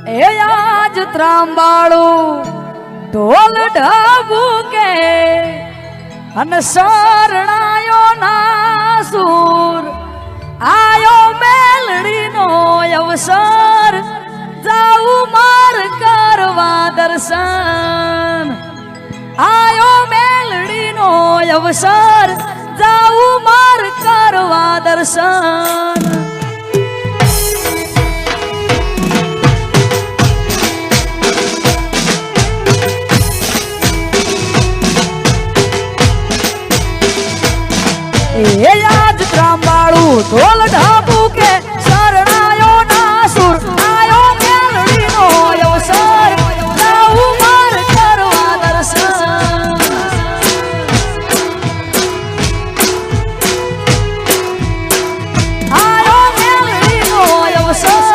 એ આજ ત્રાંબાળું ઢોલ ઢબુકે અને શરણાયો ના સુર આયો મેલડીનો અવસર જાઉં માર કરવા દર્શન આયો મેલડીનો અવસર જાઉં માર કરવા દર્શન